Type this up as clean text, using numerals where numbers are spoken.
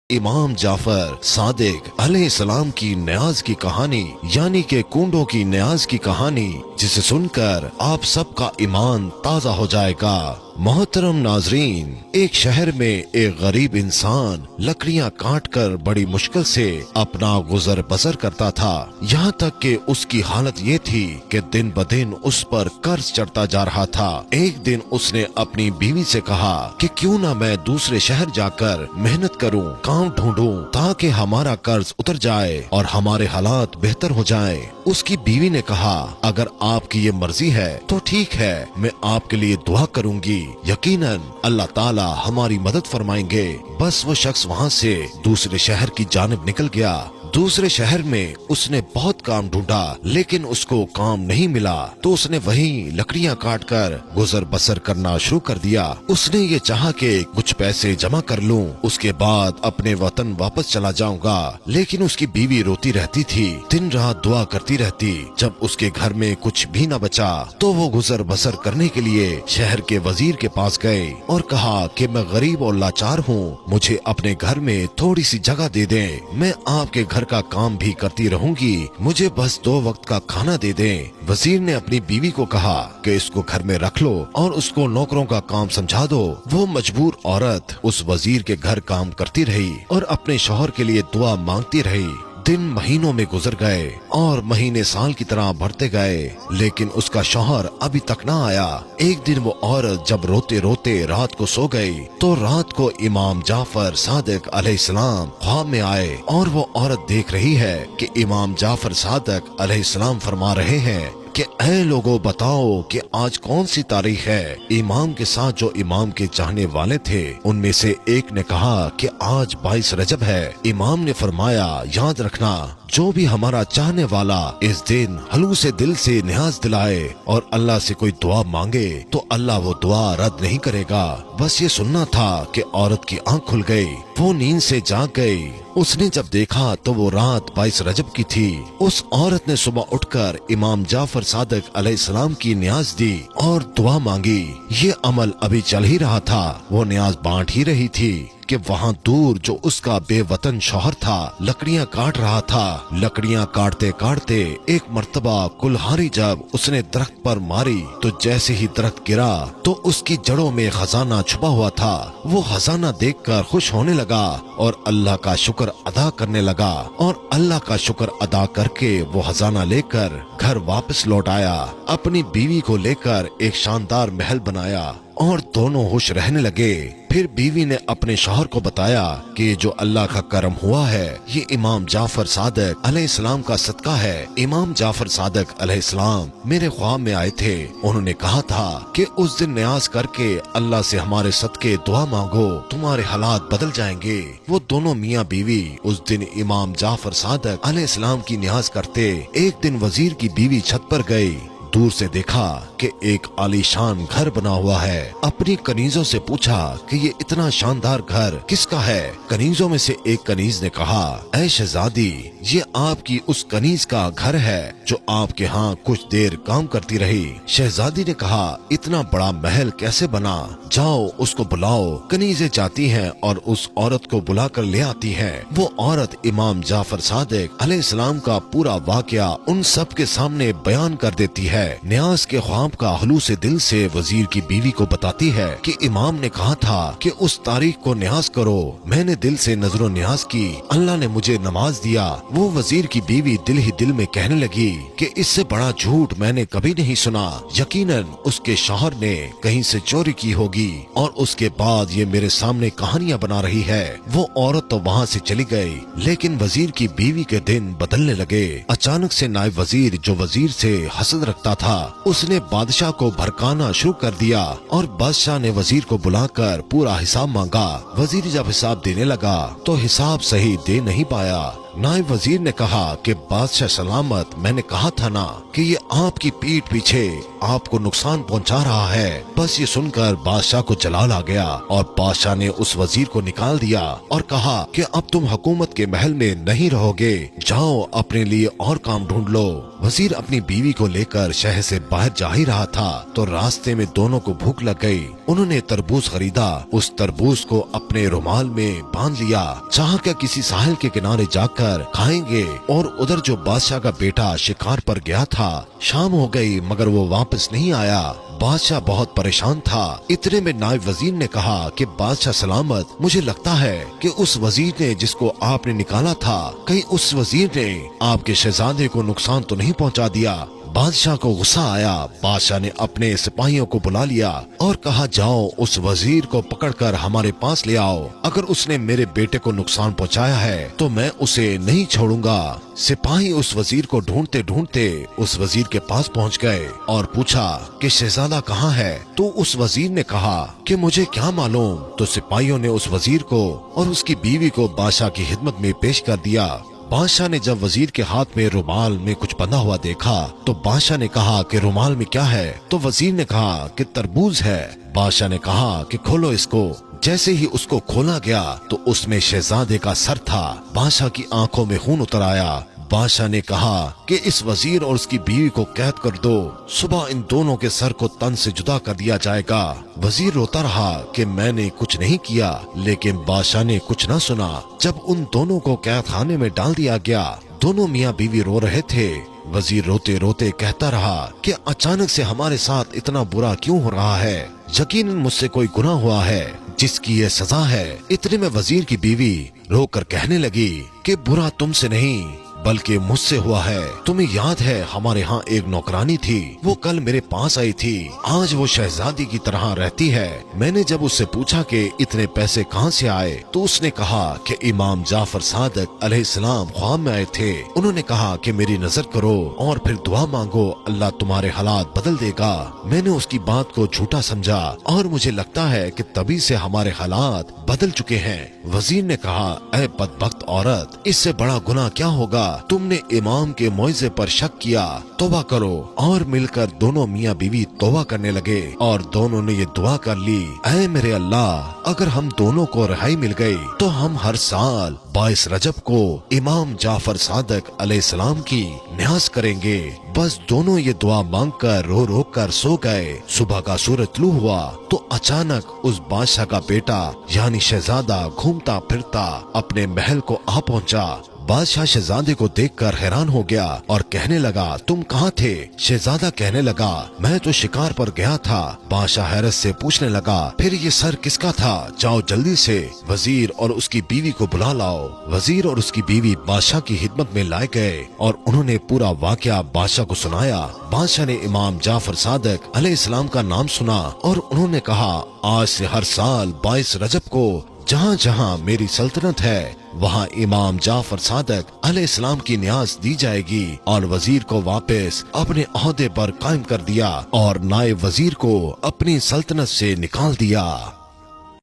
इमाम जाफर सादिक अलैहिस्सलाम की न्याज की कहानी यानी कि कुंडों की न्याज की कहानी, जिसे सुनकर आप सबका ईमान ताजा हो जाएगा। मोहतरम नाजरीन, एक शहर में एक गरीब इंसान लकड़ियां काट कर बड़ी मुश्किल से अपना गुजर बसर करता था। यहाँ तक कि उसकी हालत ये थी कि दिन ब दिन उस पर कर्ज चढ़ता जा रहा था। एक दिन उसने अपनी बीवी से कहा कि क्यों ना मैं दूसरे शहर जाकर मेहनत करूं, काम ढूंढूं, ताकि हमारा कर्ज उतर जाए और हमारे हालात बेहतर हो जाएं। उसकी बीवी ने कहा, अगर आपकी ये मर्जी है तो ठीक है, मैं आपके लिए दुआ करूंगी, यकीनन अल्लाह ताला हमारी मदद फरमाएंगे। बस वो शख्स वहाँ से दूसरे शहर की जानिब निकल गया। दूसरे शहर में उसने बहुत काम ढूंढा, लेकिन उसको काम नहीं मिला, तो उसने वहीं लकड़ियां काट कर गुजर बसर करना शुरू कर दिया। उसने ये चाहा कि कुछ पैसे जमा कर लूं, उसके बाद अपने वतन वापस चला जाऊंगा, लेकिन उसकी बीवी रोती रहती थी, दिन रात दुआ करती रहती। जब उसके घर में कुछ भी न बचा तो वो गुजर बसर करने के लिए शहर के वजीर के पास गए और कहा कि मैं गरीब और लाचार हूँ, मुझे अपने घर में थोड़ी सी जगह दे दें, मैं आपके घर का काम भी करती रहूंगी, मुझे बस 2 वक्त का खाना दे दें। वजीर ने अपनी बीवी को कहा कि इसको घर में रख लो और उसको नौकरों का काम समझा दो। वो मजबूर औरत उस वजीर के घर काम करती रही और अपने शौहर के लिए दुआ मांगती रही। दिन महीनों में गुजर गए और महीने साल की तरह बढ़ते गए, लेकिन उसका शौहर अभी तक ना आया। एक दिन वो औरत जब रोते रोते रात को सो गई तो रात को इमाम जाफर सादिक अलैहिस्सलाम ख्वाब में आए और वो औरत देख रही है कि इमाम जाफर सादिक अलैहिस्सलाम फरमा रहे हैं कि ऐ लोगों, बताओ कि आज कौन सी तारीख है। इमाम के साथ जो इमाम के चाहने वाले थे उनमें से एक ने कहा कि आज 22 रजब है। इमाम ने फरमाया, याद रखना, जो भी हमारा चाहने वाला इस दिन हलू से दिल से न्याज दिलाए और अल्लाह से कोई दुआ मांगे तो अल्लाह वो दुआ रद्द नहीं करेगा। बस ये सुनना था कि औरत की आंख खुल गई, वो नींद से जाग गई। उसने जब देखा तो वो रात 22 रजब की थी। उस औरत ने सुबह उठकर इमाम जाफर सादिक अलैहिस्सलाम की न्याज दी और दुआ मांगी। ये अमल अभी चल ही रहा था, वो न्याज बांट ही रही थी कि वहाँ दूर जो उसका बेवतन शौहर था लकड़ियां काट रहा था। लकड़ियां काटते काटते एक मर्तबा कुल्हाड़ी जब उसने दरख्त पर मारी तो जैसे ही दरख्त गिरा तो उसकी जड़ों में खजाना छुपा हुआ था। वो खजाना देखकर खुश होने लगा और अल्लाह का शुक्र अदा करने लगा और अल्लाह का शुक्र अदा करके वो खजाना लेकर घर वापस लौट आया। अपनी बीवी को लेकर एक शानदार महल बनाया और दोनों खुश रहने लगे। फिर बीवी ने अपने शौहर को बताया कि जो अल्लाह का करम हुआ है ये इमाम जाफर सादिक अलैहिस्सलाम का सदका है। इमाम जाफर सादिक अलैहिस्सलाम मेरे ख्वाब में आए थे, उन्होंने कहा था कि उस दिन न्याज करके अल्लाह से हमारे सदके दुआ मांगो, तुम्हारे हालात बदल जाएंगे। वो दोनों मियाँ बीवी उस दिन इमाम जाफर सादिक अलैहिस्सलाम की न्याज करते। एक दिन वजीर की बीवी छत पर गई, दूर से देखा कि एक आलीशान घर बना हुआ है। अपनी कनीजों से पूछा कि ये इतना शानदार घर किसका है। कनीजों में से एक कनीज ने कहा, ऐ शहजादी, ये आपकी उस कनीज का घर है जो आपके यहाँ कुछ देर काम करती रही। शहजादी ने कहा, इतना बड़ा महल कैसे बना? जाओ उसको बुलाओ। कनीजें जाती हैं और उस औरत को बुला कर ले आती हैं। वो औरत इमाम जाफर सादिक अलैहिस्सलाम का पूरा वाकया उन सब के सामने बयान कर देती है। न्याज के ख्वाब का हलू से दिल से वजीर की बीवी को बताती है कि इमाम ने कहा था कि उस तारीख को न्याज करो। मैंने दिल से नजरो न्याज की, अल्लाह ने मुझे नमाज दिया। वो वजीर की बीवी दिल ही दिल में कहने लगी कि इससे बड़ा झूठ मैंने कभी नहीं सुना। यकीनन उसके शौहर ने कहीं से चोरी की होगी और उसके बाद ये मेरे सामने कहानियां बना रही है। वो औरत तो वहाँ से चली गई, लेकिन वजीर की बीवी के दिन बदलने लगे। अचानक से नायब वजीर जो वजीर से हसद रखता था उसने बादशाह को भड़काना शुरू कर दिया और बादशाह ने वजीर को बुलाकर पूरा हिसाब मांगा। वजीर जब हिसाब देने लगा तो हिसाब सही दे नहीं पाया। नायब वजीर ने कहा कि बादशाह सलामत, मैंने कहा था ना कि ये आपकी पीठ पीछे आपको नुकसान पहुंचा रहा है। बस ये सुनकर बादशाह को जलाल आ गया और बादशाह ने उस वजीर को निकाल दिया और कहा कि अब तुम हुकूमत के महल में नहीं रहोगे, जाओ अपने लिए और काम ढूंढ लो। वजीर अपनी बीवी को लेकर शहर से बाहर जा ही रहा था तो रास्ते में दोनों को भूख लग गई। उन्होंने तरबूज खरीदा, उस तरबूज को अपने रुमाल में बांध लिया, चाह कर किसी साहिल के किनारे जाकर खाएंगे। और उधर जो बादशाह का बेटा शिकार पर गया था, शाम हो गई मगर वो वापस नहीं आया। बादशाह बहुत परेशान था। इतने में नायब वजीर ने कहा कि बादशाह सलामत, मुझे लगता है कि उस वजीर ने जिसको आपने निकाला था, कहीं उस वजीर ने आपके शहजादे को नुकसान तो नहीं पहुंचा दिया। बादशाह को गुस्सा आया। बादशाह ने अपने सिपाहियों को बुला लिया और कहा, जाओ उस वजीर को पकड़कर हमारे पास ले आओ। अगर उसने मेरे बेटे को नुकसान पहुंचाया है तो मैं उसे नहीं छोड़ूंगा। सिपाही उस वजीर को ढूंढते ढूंढते उस वजीर के पास पहुंच गए और पूछा कि शहजादा कहाँ है? तो उस वजीर ने कहा कि मुझे क्या मालूम। तो सिपाहियों ने उस वजीर को और उसकी बीवी को बादशाह की खिदमत में पेश कर दिया। बादशाह ने जब वजीर के हाथ में रुमाल में कुछ बंधा हुआ देखा तो बादशाह ने कहा कि रुमाल में क्या है? तो वजीर ने कहा कि तरबूज है। बादशाह ने कहा कि खोलो इसको। जैसे ही उसको खोला गया तो उसमें शहजादे का सर था। बादशाह की आंखों में खून उतर आया। बादशाह ने कहा कि इस वजीर और उसकी बीवी को कैद कर दो, सुबह इन दोनों के सर को तन से जुदा कर दिया जाएगा। वजीर रोता रहा कि मैंने कुछ नहीं किया, लेकिन बादशाह ने कुछ न सुना। जब उन दोनों को कैद खाने में डाल दिया गया, दोनों मियाँ बीवी रो रहे थे। वजीर रोते रोते कहता रहा कि अचानक से हमारे साथ इतना बुरा क्यों हो रहा है? यकीनन मुझसे कोई गुनाह हुआ है जिसकी ये सजा है। इतने में वजीर की बीवी रोकर कहने लगी कि बुरा तुमसे नहीं बल्कि मुझसे हुआ है। तुम्हें याद है हमारे यहाँ एक नौकरानी थी, वो कल मेरे पास आई थी। आज वो शहजादी की तरह रहती है। मैंने जब उससे पूछा कि इतने पैसे कहाँ से आए तो उसने कहा कि इमाम जाफर सादिक अलैहिस्सलाम ख्वाब में आए थे। उन्होंने कहा कि मेरी नजर करो और फिर दुआ मांगो, अल्लाह तुम्हारे हालात बदल देगा। मैंने उसकी बात को झूठा समझा और मुझे लगता है कि तभी से हमारे हालात बदल चुके हैं। वजीर ने कहा, ऐ बदबख्त औरत, इससे बड़ा गुनाह क्या होगा? तुमने इमाम के मौइज़े पर शक किया, तौबा करो। और मिलकर दोनों मियाँ बीवी तौबा करने लगे और दोनों ने ये दुआ कर ली, ऐ मेरे अल्लाह, अगर हम दोनों को रिहाई मिल गई तो हम हर साल 22 रजब को इमाम जाफर सादिक अलैहिस्सलाम की न्याज करेंगे। बस दोनों ये दुआ मांग कर रो रो कर सो गए। सुबह का सूरज तुलू हुआ तो अचानक उस बादशाह का बेटा यानी शहजादा घूमता फिरता अपने महल को आ पहुंचा। बादशाह शहजादे को देखकर हैरान हो गया और कहने लगा, तुम कहाँ थे? शहजादा कहने लगा, मैं तो शिकार पर गया था। बादशाह हैरत से पूछने लगा, फिर ये सर किसका था? जाओ जल्दी से वजीर और उसकी बीवी को बुला लाओ। वजीर और उसकी बीवी बादशाह की खिदमत में लाए गए और उन्होंने पूरा वाकया बादशाह को सुनाया। बादशाह ने इमाम जाफर सादिक अलैहिस्सलाम का नाम सुना और उन्होंने कहा, आज से हर साल 22 रजब को जहाँ जहाँ मेरी सल्तनत है वहाँ इमाम जाफर सादिक अलैहिस्सलाम की न्याज दी जाएगी। और वजीर को वापस अपने ओहदे पर कायम कर दिया और नायब वजीर को अपनी सल्तनत से निकाल दिया।